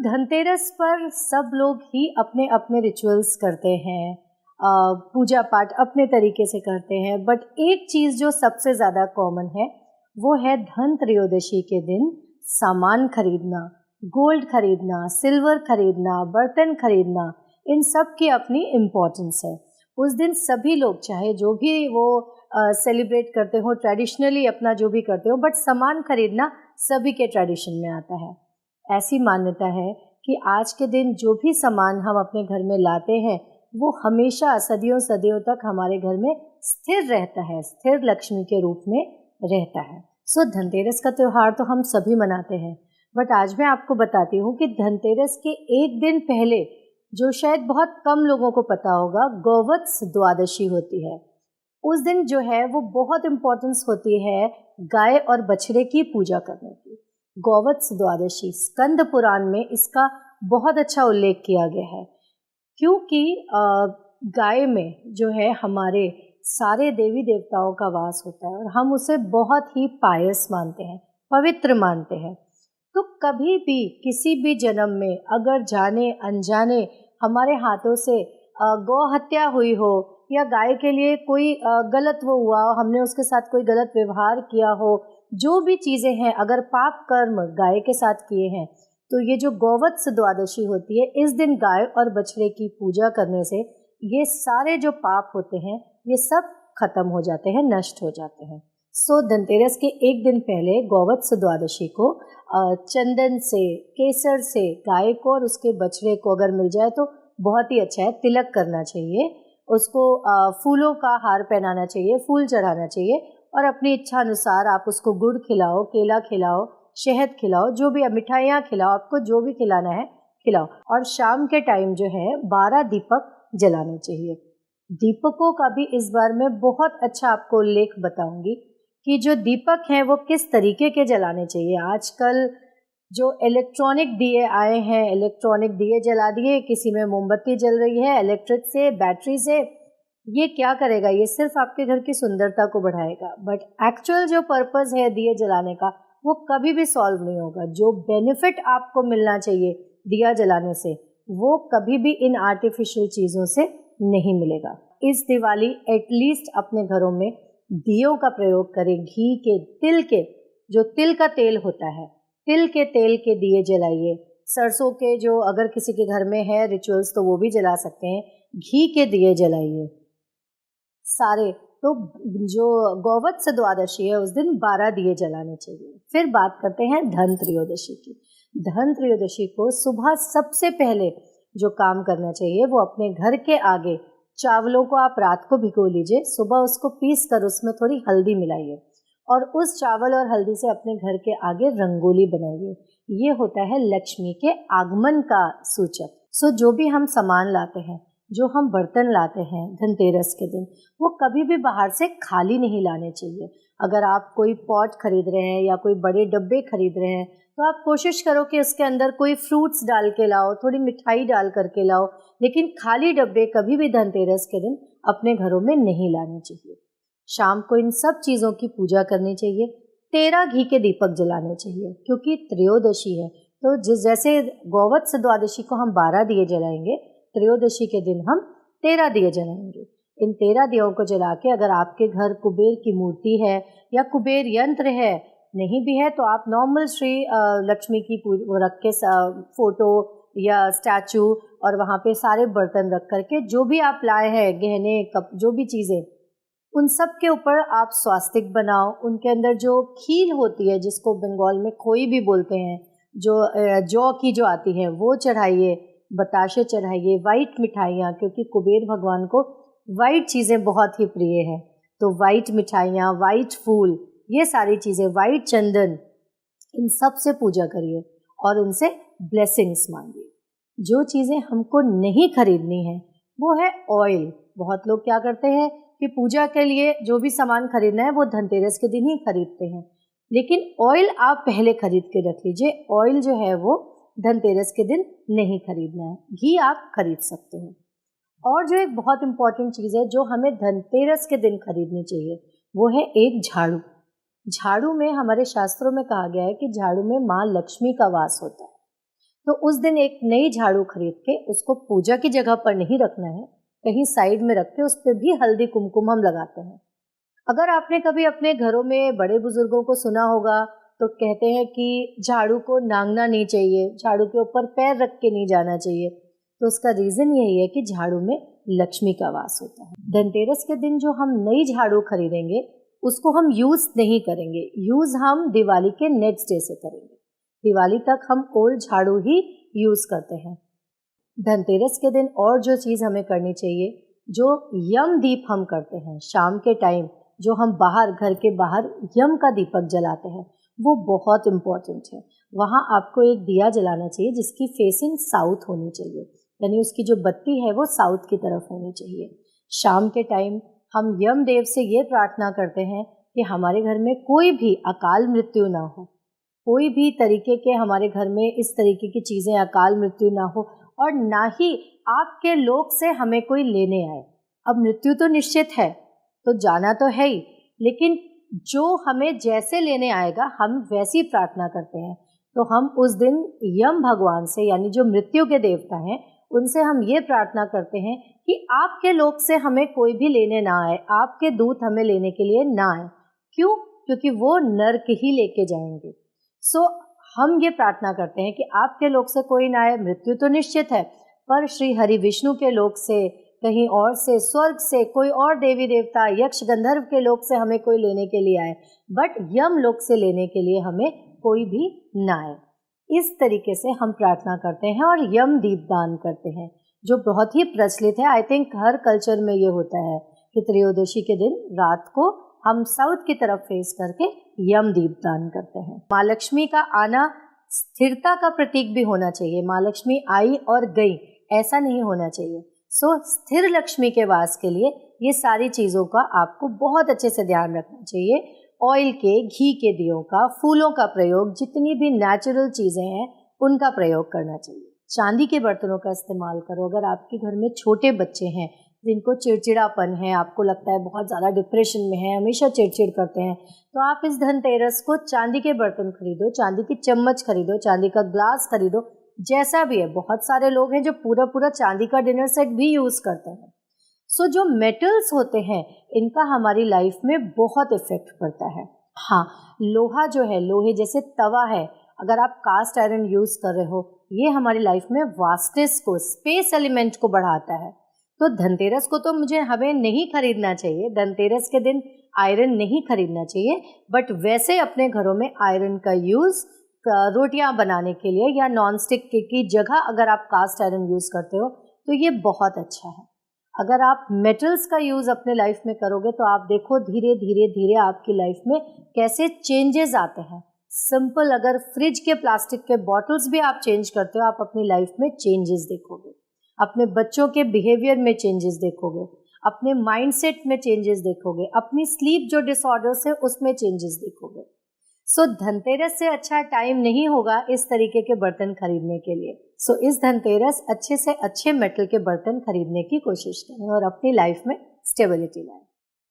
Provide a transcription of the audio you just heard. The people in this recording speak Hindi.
धनतेरस पर सब लोग ही अपने अपने रिचुअल्स करते हैं, पूजा पाठ अपने तरीके से करते हैं, बट एक चीज़ जो सबसे ज़्यादा कॉमन है वो है धन त्रयोदशी के दिन सामान खरीदना, गोल्ड खरीदना, सिल्वर खरीदना, बर्तन खरीदना। इन सब की अपनी इम्पोर्टेंस है। उस दिन सभी लोग चाहे जो भी वो सेलिब्रेट करते हो, ट्रेडिशनली अपना जो भी करते हो, बट सामान खरीदना सभी के ट्रेडिशन में आता है। ऐसी मान्यता है कि आज के दिन जो भी सामान हम अपने घर में लाते हैं वो हमेशा सदियों सदियों तक हमारे घर में स्थिर रहता है, स्थिर लक्ष्मी के रूप में रहता है। सो धनतेरस का त्यौहार तो हम सभी मनाते हैं, बट आज मैं आपको बताती हूँ कि धनतेरस के एक दिन पहले, जो शायद बहुत कम लोगों को पता होगा, गौवत्स द्वादशी होती है। उस दिन जो है वो बहुत इम्पोर्टेंस होती है गाय और बछड़े की पूजा करने की। गौवत्स द्वादशी स्कंद पुराण में इसका बहुत अच्छा उल्लेख किया गया है, क्योंकि गाय में जो है हमारे सारे देवी देवताओं का वास होता है और हम उसे बहुत ही पायस मानते हैं, पवित्र मानते हैं। तो कभी भी किसी भी जन्म में अगर जाने अनजाने हमारे हाथों से गौ हत्या हुई हो या गाय के लिए कोई गलत वो हुआ, हमने उसके साथ कोई गलत व्यवहार किया हो, जो भी चीज़ें हैं, अगर पाप कर्म गाय के साथ किए हैं, तो ये जो गौवत्स द्वादशी होती है, इस दिन गाय और बछड़े की पूजा करने से ये सारे जो पाप होते हैं ये सब खत्म हो जाते हैं, नष्ट हो जाते हैं। सो धनतेरस के एक दिन पहले गौवत्स द्वादशी को चंदन से, केसर से गाय को और उसके बछड़े को अगर मिल जाए तो बहुत ही अच्छा है। तिलक करना चाहिए, उसको फूलों का हार पहनाना चाहिए, फूल चढ़ाना चाहिए और अपनी इच्छा अनुसार आप उसको गुड़ खिलाओ, केला खिलाओ, शहद खिलाओ, जो भी मिठाइयाँ खिलाओ, आपको जो भी खिलाना है खिलाओ। और शाम के टाइम जो है 12 दीपक जलाने चाहिए। दीपकों का भी इस बार मैं बहुत अच्छा आपको उल्लेख बताऊंगी कि जो दीपक हैं वो किस तरीके के जलाने चाहिए। आजकल जो इलेक्ट्रॉनिक दिए आए हैं, इलेक्ट्रॉनिक दिए जला दिए, किसी में मोमबत्ती जल रही है इलेक्ट्रिक से, बैटरी से, ये क्या करेगा? ये सिर्फ आपके घर की सुंदरता को बढ़ाएगा, बट एक्चुअल जो पर्पस है दिए जलाने का वो कभी भी सॉल्व नहीं होगा। जो बेनिफिट आपको मिलना चाहिए दिया जलाने से वो कभी भी इन आर्टिफिशियल चीज़ों से नहीं मिलेगा। इस दिवाली एटलीस्ट अपने घरों में दियों का प्रयोग करें, घी के, तिल के, जो तिल का तेल होता है, तिल के तेल के दिए जलाइए। सरसों के जो अगर किसी के घर में है रिचुअल्स तो वो भी जला सकते हैं। घी के दिए जलाइए सारे। तो जो गौवत्स द्वादशी है उस दिन 12 दिए जलाने चाहिए। फिर बात करते हैं धन त्रयोदशी की। धन त्रयोदशी को सुबह सबसे पहले जो काम करना चाहिए वो अपने घर के आगे चावलों को आप रात को भिगो लीजिए, सुबह उसको पीस कर उसमें थोड़ी हल्दी मिलाइए और उस चावल और हल्दी से अपने घर के आगे रंगोली बनाइए। ये होता है लक्ष्मी के आगमन का सूचक। सो जो भी हम सामान लाते हैं, जो हम बर्तन लाते हैं धनतेरस के दिन, वो कभी भी बाहर से खाली नहीं लाने चाहिए। अगर आप कोई पॉट खरीद रहे हैं या कोई बड़े डब्बे खरीद रहे हैं तो आप कोशिश करो कि उसके अंदर कोई फ्रूट्स डाल के लाओ, थोड़ी मिठाई डाल करके लाओ, लेकिन खाली डब्बे कभी भी धनतेरस के दिन अपने घरों में नहीं लाने चाहिए। शाम को इन सब चीज़ों की पूजा करनी चाहिए। 13 घी के दीपक जलाने चाहिए, क्योंकि त्रयोदशी है तो जैसे गौवत्स द्वादशी को हम 12 दिए जलाएंगे, त्रयोदशी के दिन हम 13 दिए जलाएंगे। इन 13 दियों को जला के अगर आपके घर कुबेर की मूर्ति है या कुबेर यंत्र है, नहीं भी है तो आप नॉर्मल श्री लक्ष्मी की रख के फोटो या स्टैचू और वहाँ पे सारे बर्तन रख करके जो भी आप लाए हैं, गहने, कप, जो भी चीज़ें, उन सब के ऊपर आप स्वास्तिक बनाओ। उनके अंदर जो खील होती है, जिसको बंगाल में खोई भी बोलते हैं, जो जौ की जो आती है, वो चढ़ाइए, बताशे चढ़ाइए, वाइट मिठाइयाँ, क्योंकि कुबेर भगवान को वाइट चीज़ें बहुत ही प्रिय हैं, तो वाइट मिठाइयाँ, वाइट फूल, ये सारी चीज़ें, वाइट चंदन, इन सब से पूजा करिए और उनसे ब्लेसिंग्स मांगिए। जो चीज़ें हमको नहीं खरीदनी है वो है ऑयल। बहुत लोग क्या करते हैं कि पूजा के लिए जो भी सामान खरीदना है वो धनतेरस के दिन ही खरीदते हैं, लेकिन ऑयल आप पहले खरीद के रख लीजिए। ऑयल जो है वो धनतेरस के दिन नहीं खरीदना है, घी आप खरीद सकते हैं। और जो एक बहुत इम्पॉर्टेंट चीज़ है जो हमें धनतेरस के दिन खरीदनी चाहिए वो है एक झाड़ू। झाड़ू में हमारे शास्त्रों में कहा गया है कि झाड़ू में माँ लक्ष्मी का वास होता है। तो उस दिन एक नई झाड़ू खरीद के उसको पूजा की जगह पर नहीं रखना है, कहीं साइड में रख के उस पर भी हल्दी कुमकुम हम लगाते हैं। अगर आपने कभी अपने घरों में बड़े बुजुर्गों को सुना होगा तो कहते हैं कि झाड़ू को नांगना नहीं चाहिए, झाड़ू के ऊपर पैर रख के नहीं जाना चाहिए। तो उसका रीज़न यही है कि झाड़ू में लक्ष्मी का वास होता है। धनतेरस के दिन जो हम नई झाड़ू खरीदेंगे उसको हम यूज़ नहीं करेंगे, यूज़ हम दिवाली के नेक्स्ट डे से करेंगे। दिवाली तक हम ओल्ड झाड़ू ही यूज़ करते हैं। धनतेरस के दिन और जो चीज़ हमें करनी चाहिए, जो यम दीप हम करते हैं शाम के टाइम, जो हम बाहर घर के बाहर यम का दीपक जलाते हैं, वो बहुत इम्पॉर्टेंट है। वहाँ आपको एक दिया जलाना चाहिए जिसकी फेसिंग साउथ होनी चाहिए, यानी उसकी जो बत्ती है वो साउथ की तरफ होनी चाहिए। शाम के टाइम हम यम देव से ये प्रार्थना करते हैं कि हमारे घर में कोई भी अकाल मृत्यु ना हो, कोई भी तरीके के हमारे घर में इस तरीके की चीज़ें अकाल मृत्यु ना हो, और ना ही आपके लोक से हमें कोई लेने आए। अब मृत्यु तो निश्चित है, तो जाना तो है ही, लेकिन जो हमें जैसे लेने आएगा हम वैसी प्रार्थना करते हैं। तो हम उस दिन यम भगवान से, यानी जो मृत्यु के देवता हैं, उनसे हम ये प्रार्थना करते हैं कि आपके लोक से हमें कोई भी लेने ना आए, आपके दूत हमें लेने के लिए ना आए। क्यों? क्योंकि वो नरक ही लेके जाएंगे। सो हम ये प्रार्थना करते हैं कि आपके लोक से कोई ना आए, मृत्यु तो निश्चित है, पर श्री हरि विष्णु के लोक से, कहीं और से, स्वर्ग से, कोई और देवी देवता, यक्ष गंधर्व के लोक से हमें कोई लेने के लिए आए, बट यम लोक से लेने के लिए हमें कोई भी ना आए। इस तरीके से हम प्रार्थना करते हैं और यम दीपदान करते हैं, जो बहुत ही प्रचलित है। आई थिंक हर कल्चर में ये होता है कि त्रयोदशी के दिन रात को हम साउथ की तरफ फेस करके यम दीपदान करते हैं। माँ लक्ष्मी का आना स्थिरता का प्रतीक भी होना चाहिए। माँ लक्ष्मी आई और गई, ऐसा नहीं होना चाहिए। सो स्थिर लक्ष्मी के वास के लिए ये सारी चीज़ों का आपको बहुत अच्छे से ध्यान रखना चाहिए। ऑयल के, घी के दियों का, फूलों का प्रयोग, जितनी भी नेचुरल चीज़ें हैं उनका प्रयोग करना चाहिए। चांदी के बर्तनों का इस्तेमाल करो। अगर आपके घर में छोटे बच्चे हैं जिनको चिड़चिड़ापन है, आपको लगता है बहुत ज़्यादा डिप्रेशन में है, हमेशा चिड़चिड़ करते हैं, तो आप इस धनतेरस को चांदी के बर्तन खरीदो, चांदी की चम्मच खरीदो, चांदी का ग्लास खरीदो, जैसा भी है। बहुत सारे लोग हैं जो पूरा पूरा चांदी का डिनर सेट भी यूज़ करते हैं। सो जो मेटल्स होते हैं इनका हमारी लाइफ में बहुत इफेक्ट पड़ता है। हाँ, लोहा जो है, लोहे जैसे तवा है, अगर आप कास्ट आयरन यूज़ कर रहे हो, ये हमारी लाइफ में वास्टनेस को, स्पेस एलिमेंट को बढ़ाता है। तो धनतेरस को तो हमें नहीं खरीदना चाहिए, धनतेरस के दिन आयरन नहीं खरीदना चाहिए, बट वैसे अपने घरों में आयरन का यूज़ रोटियां बनाने के लिए या नॉन स्टिक की जगह अगर आप कास्ट आयरन यूज़ करते हो तो ये बहुत अच्छा है। अगर आप मेटल्स का यूज़ अपने लाइफ में करोगे तो आप देखो धीरे धीरे धीरे आपकी लाइफ में कैसे चेंजेस आते हैं। सिंपल, अगर फ्रिज के प्लास्टिक के बॉटल्स भी आप चेंज करते हो, आप अपनी लाइफ में चेंजेस देखोगे, अपने बच्चों के बिहेवियर में चेंजेस देखोगे, अपने माइंडसेट में चेंजेस देखोगे, अपनी स्लीप जो डिसऑर्डर्स है उसमें चेंजेस देखोगे। सो धनतेरस से अच्छा टाइम नहीं होगा इस तरीके के बर्तन खरीदने के लिए। सो इस धनतेरस अच्छे से अच्छे मेटल के बर्तन खरीदने की कोशिश करें और अपनी लाइफ में स्टेबिलिटी लाएं।